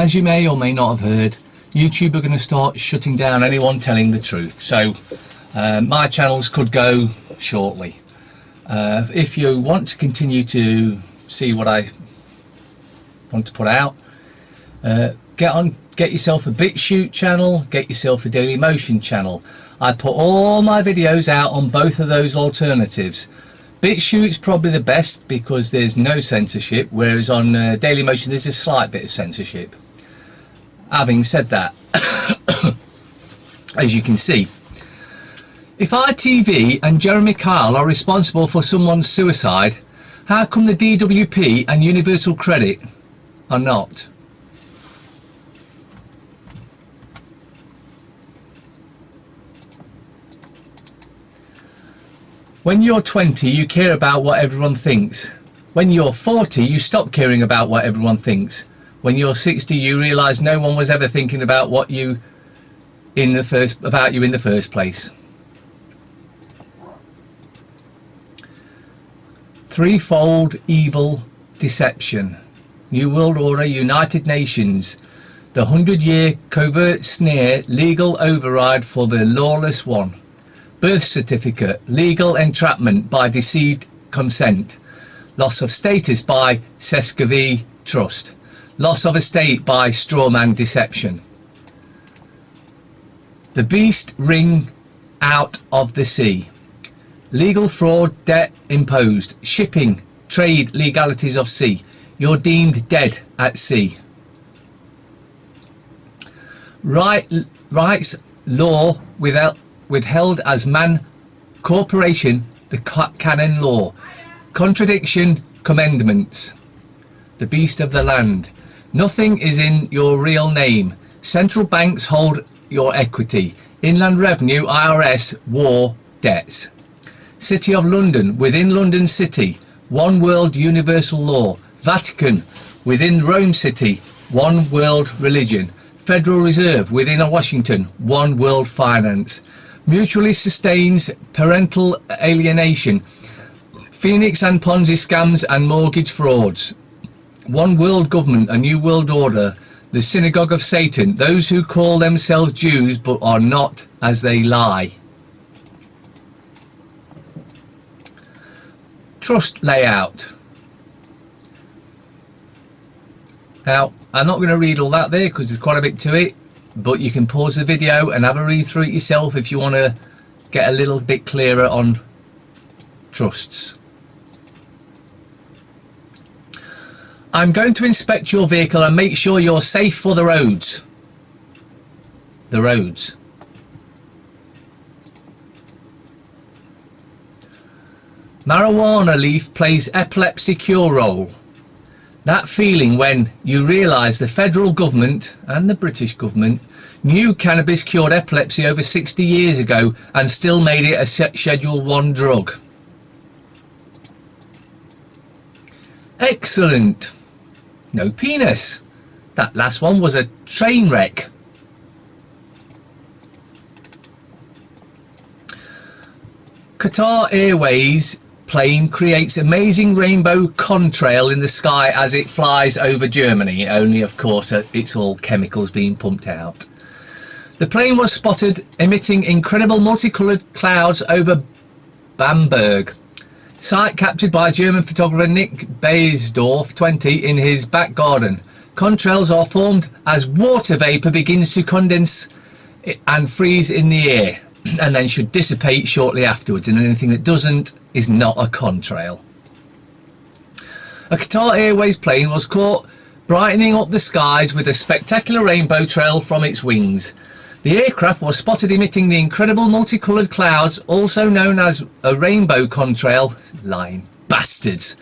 as you may or may not have heard, YouTube are going to start shutting down anyone telling the truth. So my channels could go shortly. If you want to continue to see what I want to put out, get yourself a BitChute channel, get yourself a Dailymotion channel. I put all my videos out on both of those alternatives. BitChute's probably the best because there's no censorship, whereas on Dailymotion there's a slight bit of censorship. Having said that, as you can see, if ITV and Jeremy Kyle are responsible for someone's suicide, how come the DWP and Universal Credit are not? When you're 20, you care about what everyone thinks. When you're 40, you stop caring about what everyone thinks. When you're 60, you realise no one was ever thinking about you in the first place. Threefold evil deception. New World Order, United Nations. The 100-year covert sneer, legal override for the lawless one. Birth certificate, legal entrapment by deceived consent. Loss of status by Sescovy trust. Loss of estate by strawman deception. The beast ring out of the sea. Legal fraud, debt imposed. Shipping, trade legalities of sea. You're deemed dead at sea. Rights law withheld as man corporation, the canon law. Contradiction commandments. The beast of the land. Nothing is in your real name. Central banks hold your equity. Inland Revenue, IRS, war debts. City of London, within London City, one world universal law. Vatican, within Rome City, one world religion. Federal Reserve, within Washington, one world finance. Mutually sustains parental alienation. Phoenix and Ponzi scams and mortgage frauds. One world government, a new world order. The synagogue of Satan, those who call themselves Jews but are not, as they lie. Trust layout. Now, I'm not going to read all that there because there's quite a bit to it, but you can pause the video and have a read through it yourself if you want to get a little bit clearer on trusts. I'm going to inspect your vehicle and make sure you're safe for the roads. The roads. Marijuana leaf plays epilepsy cure role. That feeling when you realise the federal government and the British government knew cannabis cured epilepsy over 60 years ago and still made it a Schedule 1 drug. Excellent. No penis. That last one was a train wreck. Qatar Airways plane creates amazing rainbow contrail in the sky as it flies over Germany. Only, of course, it's all chemicals being pumped out. The plane was spotted emitting incredible multicoloured clouds over Bamberg. Site captured by German photographer Nick Baesdorf, 20, in his back garden. Contrails are formed as water vapour begins to condense and freeze in the air, and then should dissipate shortly afterwards, and anything that doesn't is not a contrail. A Qatar Airways plane was caught brightening up the skies with a spectacular rainbow trail from its wings. The aircraft was spotted emitting the incredible multicoloured clouds, also known as a rainbow contrail, lying bastards,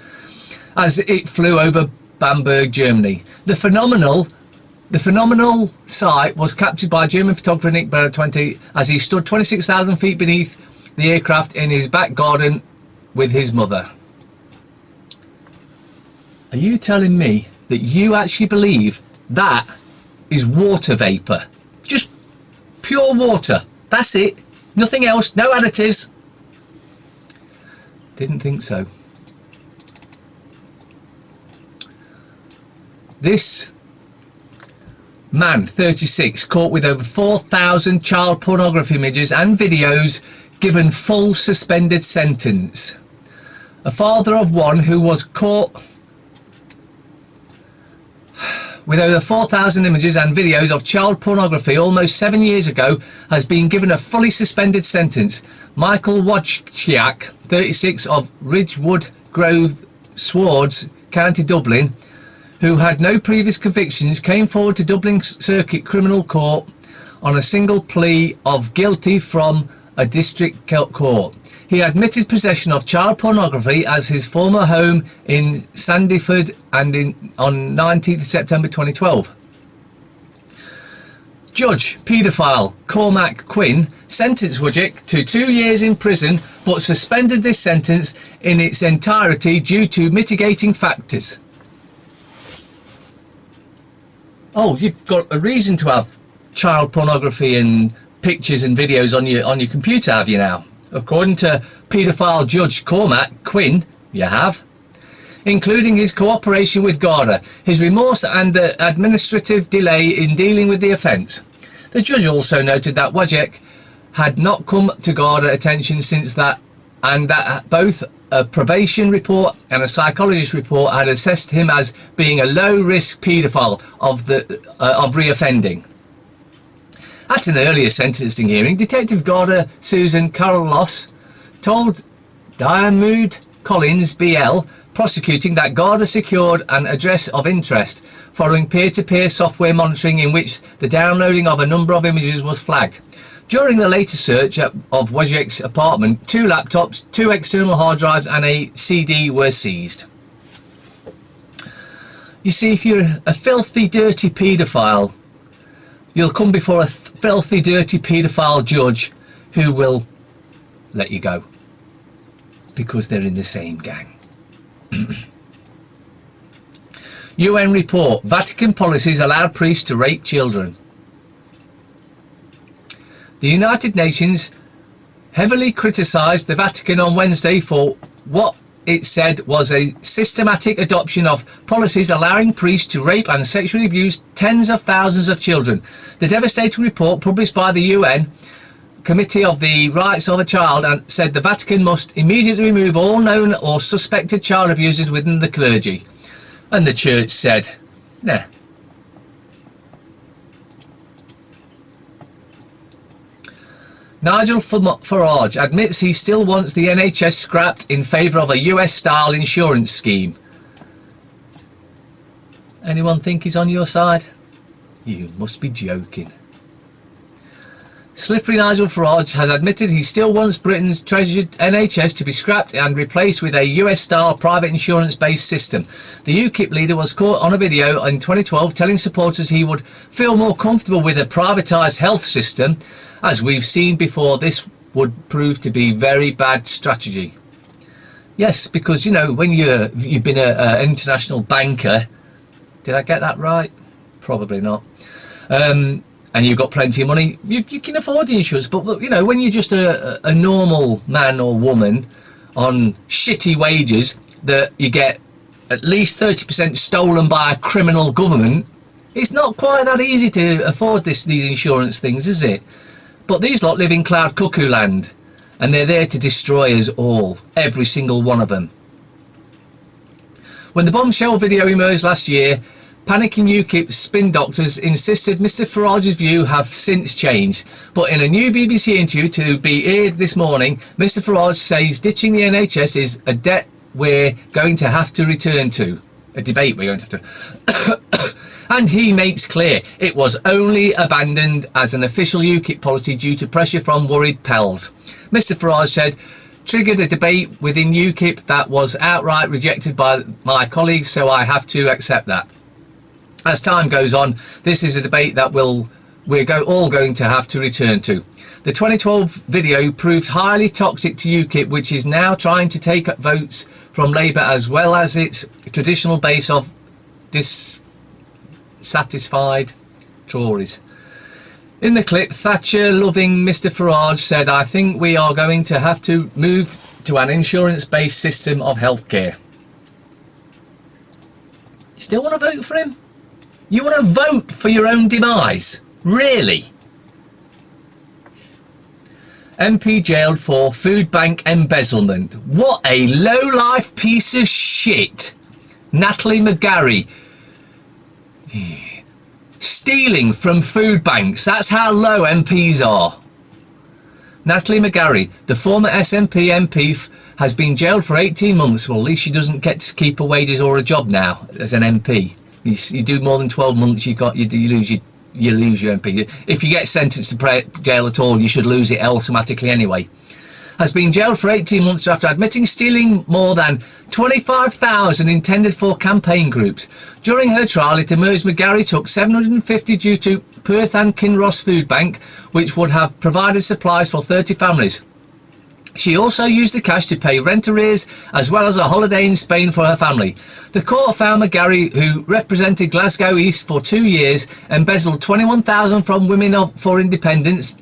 as it flew over Bamberg, Germany. The phenomenal sight was captured by German photographer Nick Blair, 20, as he stood 26,000 feet beneath the aircraft in his back garden with his mother. Are you telling me that you actually believe that is water vapour? Just pure water. That's it. Nothing else. No additives. Didn't think so. Man, 36, caught with over 4,000 child pornography images and videos, given full suspended sentence. A father of one who was caught with over 4,000 images and videos of child pornography almost 7 years ago has been given a fully suspended sentence. Michael Wojciak, 36, of Ridgewood Grove, Swords, County Dublin, who had no previous convictions, came forward to Dublin Circuit Criminal Court on a single plea of guilty from a district court. He admitted possession of child pornography as his former home in Sandyford and on 19th September 2012. Judge, paedophile Cormac Quinn sentenced Wojciak to 2 years in prison, but suspended this sentence in its entirety due to mitigating factors. Oh, you've got a reason to have child pornography and pictures and videos on your computer, have you now? According to paedophile Judge Cormac Quinn, you have. Including his cooperation with Garda, his remorse and the administrative delay in dealing with the offence. The judge also noted that Wojciak had not come to Garda attention since that, and that both a probation report and a psychologist report had assessed him as being a low-risk paedophile of reoffending. At an earlier sentencing hearing, Detective Garda Susan Carlos told Diarmuid Collins BL, prosecuting, that Garda secured an address of interest following peer-to-peer software monitoring in which the downloading of a number of images was flagged. During the later search of Wojciak's apartment, 2 laptops, 2 external hard drives and a CD were seized. You see, if you're a filthy, dirty paedophile, you'll come before a filthy, dirty paedophile judge who will let you go because they're in the same gang. UN report, Vatican policies allowed priests to rape children. The United Nations heavily criticised the Vatican on Wednesday for what it said was a systematic adoption of policies allowing priests to rape and sexually abuse tens of thousands of children. The devastating report published by the UN Committee of the Rights of a Child said the Vatican must immediately remove all known or suspected child abusers within the clergy. And the church said, nah. Nigel Farage admits he still wants the NHS scrapped in favour of a US-style insurance scheme. Anyone think he's on your side? You must be joking. Slippery Nigel Farage has admitted he still wants Britain's treasured NHS to be scrapped and replaced with a US-style private insurance-based system. The UKIP leader was caught on a video in 2012 telling supporters he would feel more comfortable with a privatised health system. As we've seen before, this would prove to be very bad strategy. Yes, because, you know, when you've been an international banker, did I get that right? Probably not. And you've got plenty of money, you can afford the insurance. But, you know, when you're just a normal man or woman on shitty wages that you get at least 30% stolen by a criminal government, it's not quite that easy to afford these insurance things, is it? But these lot live in cloud cuckoo land, and they're there to destroy us all, every single one of them. When the bombshell video emerged last year, panicking UKIP spin doctors insisted Mr Farage's view have since changed. But in a new BBC interview to be aired this morning, Mr Farage says ditching the NHS is a debt we're going to have to return to. A debate we're going to have to... And he makes clear it was only abandoned as an official UKIP policy due to pressure from worried pals. Mr Farage said, triggered a debate within UKIP that was outright rejected by my colleagues, so I have to accept that. As time goes on, this is a debate that we're all going to have to return to. The 2012 video proved highly toxic to UKIP, which is now trying to take up votes from Labour as well as its traditional base of dissatisfied Tories. In the clip, Thatcher-loving Mr Farage said, I think we are going to have to move to an insurance-based system of healthcare. You still want to vote for him? You want to vote for your own demise? Really? MP jailed for foodbank embezzlement. What a low-life piece of shit. Natalie McGarry. Stealing from food banks. That's how low MPs are. Natalie McGarry, the former SNP MP, has been jailed for 18 months. Well, at least she doesn't get to keep her wages or a job now as an MP. You do more than 12 months, you lose your MP. If you get sentenced to jail at all, you should lose it automatically anyway. Has been jailed for 18 months after admitting stealing more than 25,000 intended for campaign groups. During her trial, it emerged McGarry took 750 due to Perth and Kinross Food Bank, which would have provided supplies for 30 families. She also used the cash to pay rent arrears as well as a holiday in Spain for her family. The court found McGarry, who represented Glasgow East for 2 years, embezzled $21,000 from Women for Independence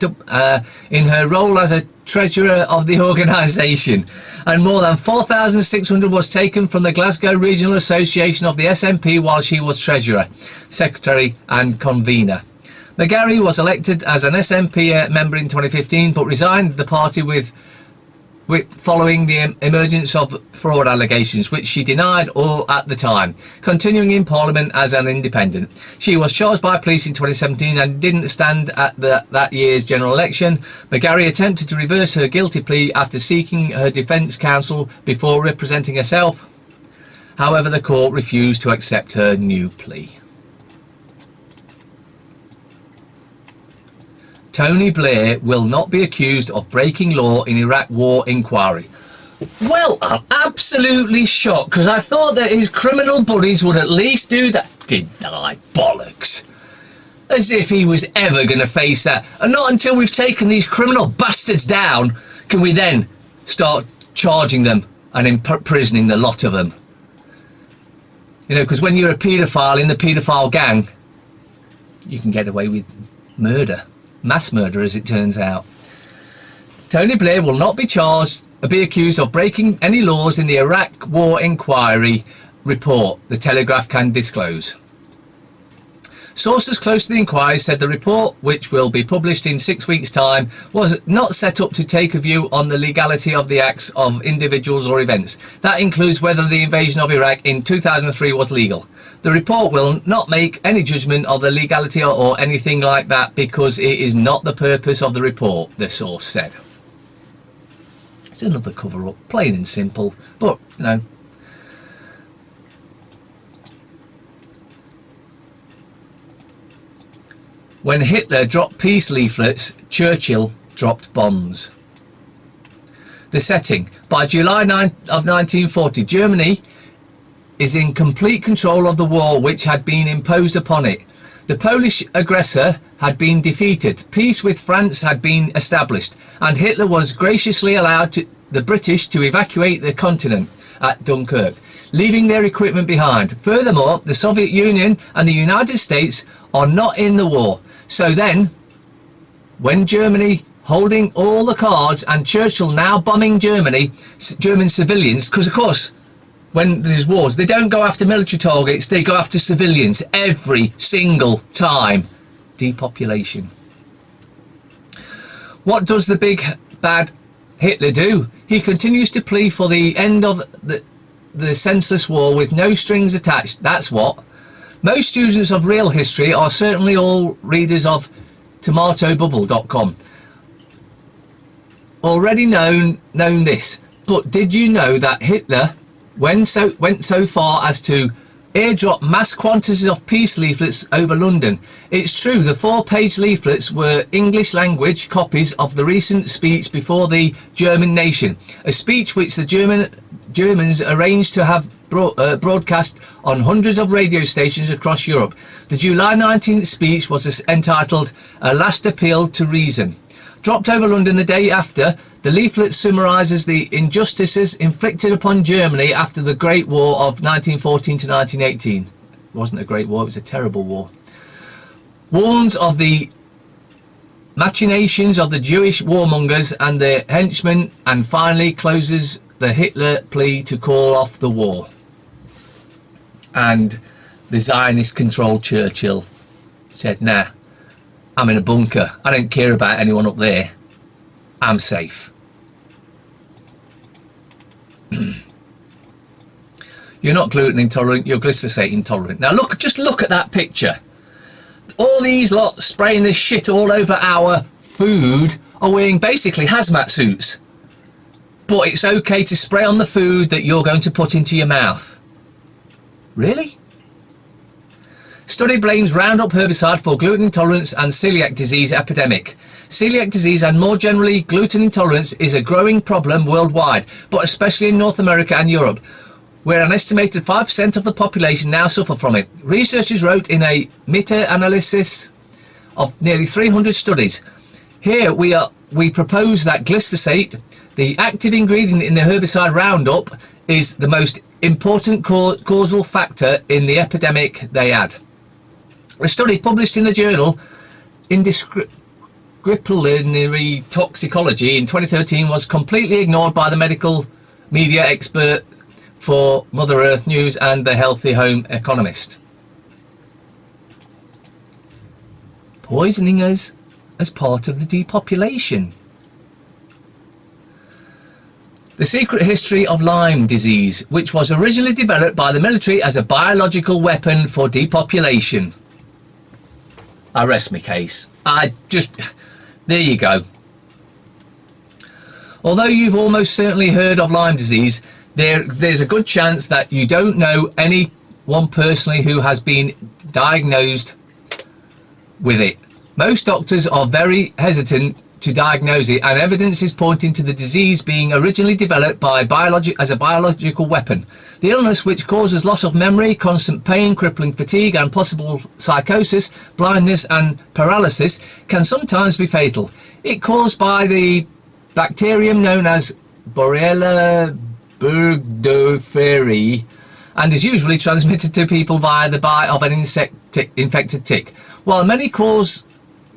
in her role as a treasurer of the organisation, and more than $4,600 was taken from the Glasgow Regional Association of the SNP while she was treasurer, secretary and convener. McGarry was elected as an SNP member in 2015 but resigned the party following the emergence of fraud allegations, which she denied all at the time, continuing in Parliament as an independent. She was charged by police in 2017 and didn't stand at that year's general election. McGarry attempted to reverse her guilty plea after seeking her defence counsel before representing herself. However, the court refused to accept her new plea. Tony Blair will not be accused of breaking law in Iraq war inquiry. Well, I'm absolutely shocked, because I thought that his criminal buddies would at least do that. Deny bollocks. As if he was ever going to face that. And not until we've taken these criminal bastards down can we then start charging them and imprisoning the lot of them. You know, because when you're a paedophile in the paedophile gang, you can get away with murder. Mass murder, as it turns out. Tony Blair will not be accused of breaking any laws in the Iraq war inquiry report, the Telegraph can disclose. Sources close to the inquiry said the report, which will be published in 6 weeks' time, was not set up to take a view on the legality of the acts of individuals or events. That includes whether the invasion of Iraq in 2003 was legal. The report will not make any judgment of the legality or anything like that because it is not the purpose of the report, the source said. It's another cover-up, plain and simple, but, you know. When Hitler dropped peace leaflets, Churchill dropped bombs. The setting. By July of 1940, Germany is in complete control of the war which had been imposed upon it. The Polish aggressor had been defeated, peace with France had been established, and Hitler was graciously allowed the British to evacuate the continent at Dunkirk, leaving their equipment behind. Furthermore, the Soviet Union and the United States are not in the war. So then, when Germany holding all the cards and Churchill now bombing German civilians, because of course, when there's wars, they don't go after military targets, they go after civilians every single time. Depopulation. What does the big bad Hitler do? He continues to plea for the end of the senseless war with no strings attached. That's what. Most students of real history are certainly all readers of tomatobubble.com. Already known this, but did you know that Hitler went so far as to airdrop mass quantities of peace leaflets over London? It's true, the 4-page leaflets were English language copies of the recent speech before the German nation, a speech which the Germans arranged to have broadcast on hundreds of radio stations across Europe. The July 19th speech was entitled A Last Appeal to Reason. Dropped over London the day after, the leaflet summarises the injustices inflicted upon Germany after the Great War of 1914 to 1918. It wasn't a great war, it was a terrible war. Warns of the machinations of the Jewish warmongers and their henchmen, and finally closes the Hitler plea to call off the war. And the Zionist-controlled Churchill said, nah, I'm in a bunker. I don't care about anyone up there. I'm safe. You're not gluten intolerant, you're glyphosate intolerant. Now look, just look at that picture. All these lot spraying this shit all over our food are wearing basically hazmat suits. But it's okay to spray on the food that you're going to put into your mouth. Really? Study blames Roundup herbicide for gluten intolerance and celiac disease epidemic. Celiac disease and more generally gluten intolerance is a growing problem worldwide, but especially in North America and Europe, where an estimated 5% of the population now suffer from it. Researchers wrote in a meta-analysis of nearly 300 studies. Here we propose that glyphosate, the active ingredient in the herbicide Roundup, is the most important causal factor in the epidemic they add. A study published in the journal Indisciplinary Toxicology in 2013 was completely ignored by the medical media expert for Mother Earth News and the Healthy Home Economist. Poisoning us as part of the depopulation. The secret history of Lyme disease, which was originally developed by the military as a biological weapon for depopulation. I rest my case. There you go. Although you've almost certainly heard of Lyme disease, there's a good chance that you don't know anyone personally who has been diagnosed with it. Most doctors are very hesitant to diagnose it, and evidence is pointing to the disease being originally developed by as a biological weapon. The illness, which causes loss of memory, constant pain, crippling fatigue and possible psychosis, blindness and paralysis, can sometimes be fatal. It's caused by the bacterium known as Borrelia burgdorferi and is usually transmitted to people via the bite of an infected tick. While many causes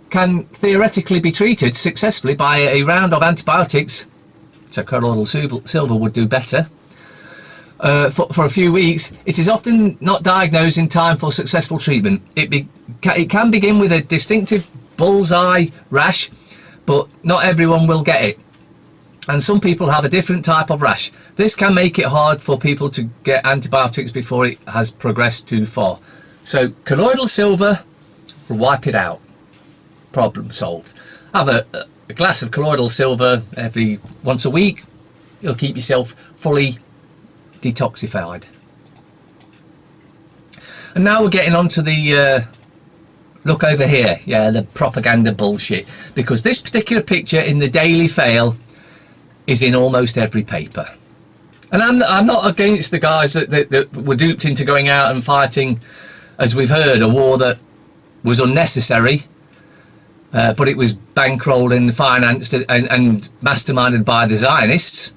can theoretically be treated successfully by a round of antibiotics, so colloidal silver would do better, for a few weeks, it is often not diagnosed in time for successful treatment. It can begin with a distinctive bullseye rash, but not everyone will get it, and some people have a different type of rash. This can make it hard for people to get antibiotics before it has progressed too far. So colloidal silver will wipe it out. Problem solved. Have a glass of colloidal silver once a week. You'll keep yourself fully detoxified. And now we're getting on to the look over here. Yeah, the propaganda bullshit. Because this particular picture in the Daily Fail is in almost every paper. And I'm not against the guys that were duped into going out and fighting, as we've heard, a war that was unnecessary. But it was bankrolled and financed and masterminded by the Zionists.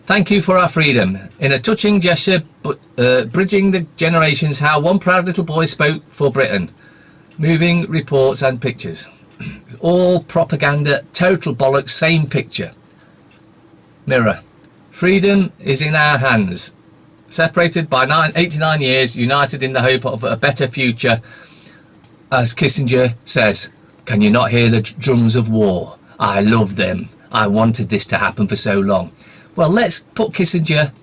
Thank you for our freedom. In a touching gesture, bridging the generations, how one proud little boy spoke for Britain. Moving reports and pictures. All propaganda, total bollocks, same picture. Mirror. Freedom is in our hands. Separated by 89 years, united in the hope of a better future, as Kissinger says. Can you not hear the drums of war? I love them. I wanted this to happen for so long. Well, let's put Kissinger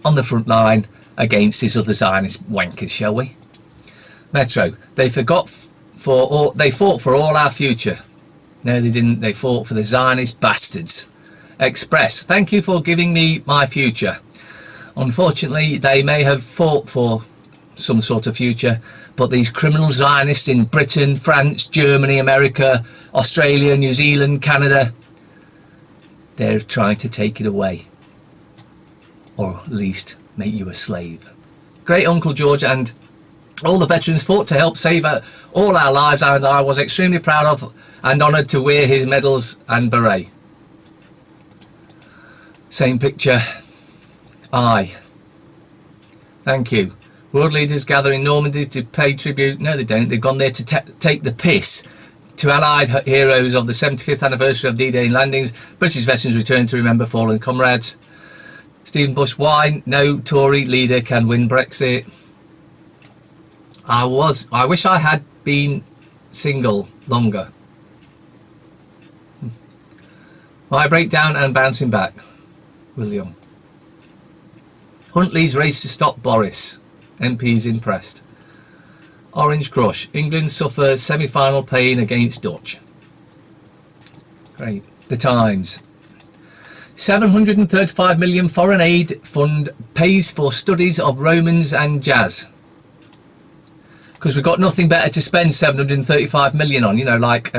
on the front line against these other Zionist wankers, shall we? Metro. They fought for all our future. No, they didn't. They fought for the Zionist bastards. Express. Thank you for giving me my future. Unfortunately, they may have fought for some sort of future, but these criminal Zionists in Britain, France, Germany, America, Australia, New Zealand, Canada, they're trying to take it away, or at least make you a slave. Great Uncle George and all the veterans fought to help save all our lives, and I was extremely proud of and honoured to wear his medals and beret. Same picture. Aye. Thank you. World leaders gather in Normandy to pay tribute. No, they don't. They've gone there to take the piss to Allied heroes of the 75th anniversary of D-Day landings. British veterans return to remember fallen comrades. Stephen Bush, why no Tory leader can win Brexit. I wish I had been single longer. My breakdown and bouncing back. William. Huntley's race to stop Boris. MP's impressed. Orange Crush. England suffer semi-final pain against Dutch. Great. The Times. 735 million foreign aid fund pays for studies of Romans and jazz. Because we've got nothing better to spend 735 million on, you know, like,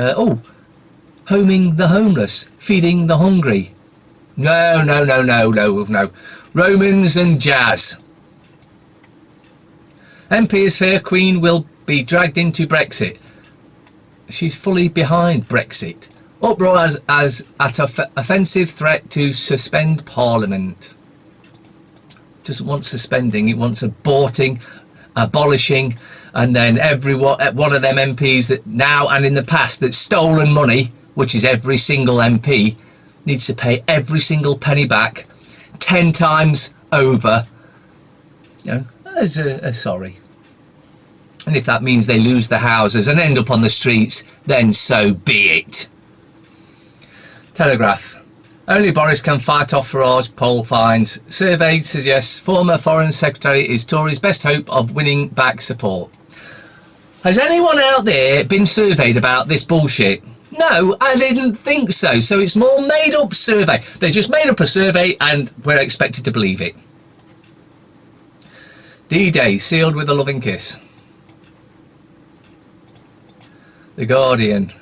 homing the homeless, feeding the hungry. No. Romans and jazz. MP is fair Queen will be dragged into Brexit. She's fully behind Brexit. Uproar as at offensive threat to suspend Parliament. Doesn't want suspending, it wants aborting, abolishing, and then one of them MPs that now and in the past that's stolen money, which is every single MP, needs to pay every single penny back 10 times over, you know, as a sorry. And if that means they lose their houses and end up on the streets, then so be it. Telegraph. Only Boris can fight off Farage poll finds. Survey suggests former Foreign Secretary is Tory's best hope of winning back support. Has anyone out there been surveyed about this bullshit? No, I didn't think so. So it's more made up survey. They just made up a survey and we're expected to believe it. D-Day sealed with a loving kiss. The Guardian.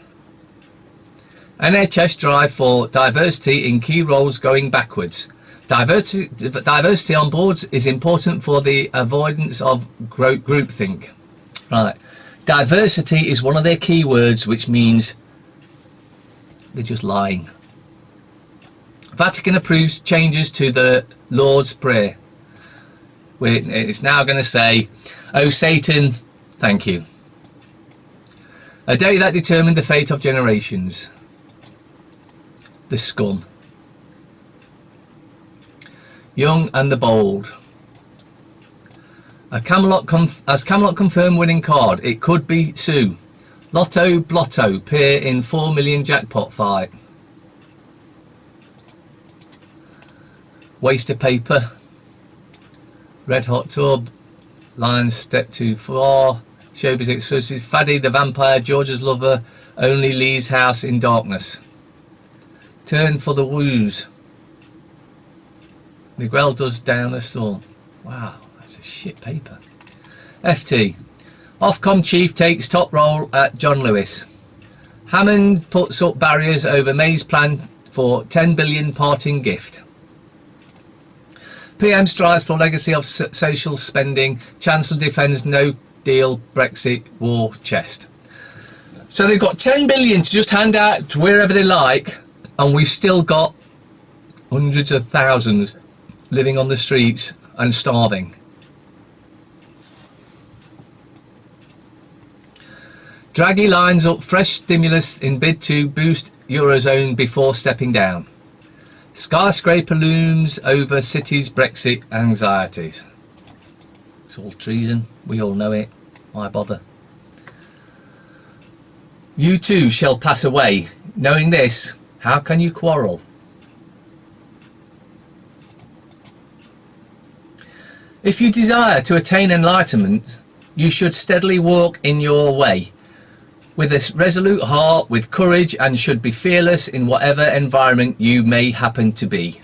NHS drive for diversity in key roles going backwards. Diversity on boards is important for the avoidance of groupthink. Right. Diversity is one of their key words, which means they're just lying. Vatican approves changes to the Lord's Prayer. It's now going to say, "Oh Satan, thank you." A day that determined the fate of generations. The scum. Young and the bold. As Camelot confirmed winning card, it could be Sue. Lotto Blotto pair in 4 million jackpot fight. Waste of paper. Red hot tub. Lions step too far. Showbiz exclusive. Faddy the vampire, George's lover, only leaves house in darkness. Turn for the woos. Miguel does down a storm. Wow, that's a shit paper. FT. Ofcom chief takes top role at John Lewis. Hammond puts up barriers over May's plan for 10 billion parting gift. PM strives for legacy of social spending. Chancellor defends no deal Brexit war chest. So they've got 10 billion to just hand out to wherever they like, and we've still got hundreds of thousands living on the streets and starving. Draghi lines up fresh stimulus in bid to boost Eurozone before stepping down. Skyscraper looms over city's Brexit anxieties. It's all treason, we all know it. Why bother? You too shall pass away. Knowing this, how can you quarrel? If you desire to attain enlightenment, you should steadily walk in your way, with a resolute heart, with courage, and should be fearless in whatever environment you may happen to be.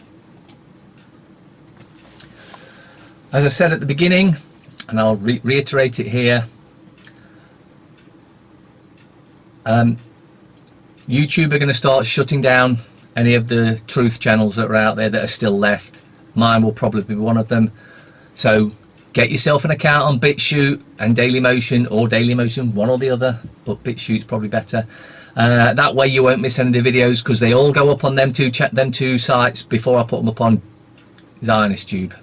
As I said at the beginning, and I'll reiterate it here, YouTube are going to start shutting down any of the truth channels that are out there that are still left. Mine will probably be one of them. So get yourself an account on BitChute and Dailymotion, or Dailymotion, one or the other, but BitChute's probably better. That way you won't miss any of the videos, because they all go up on them two sites before I put them up on Zionist Tube.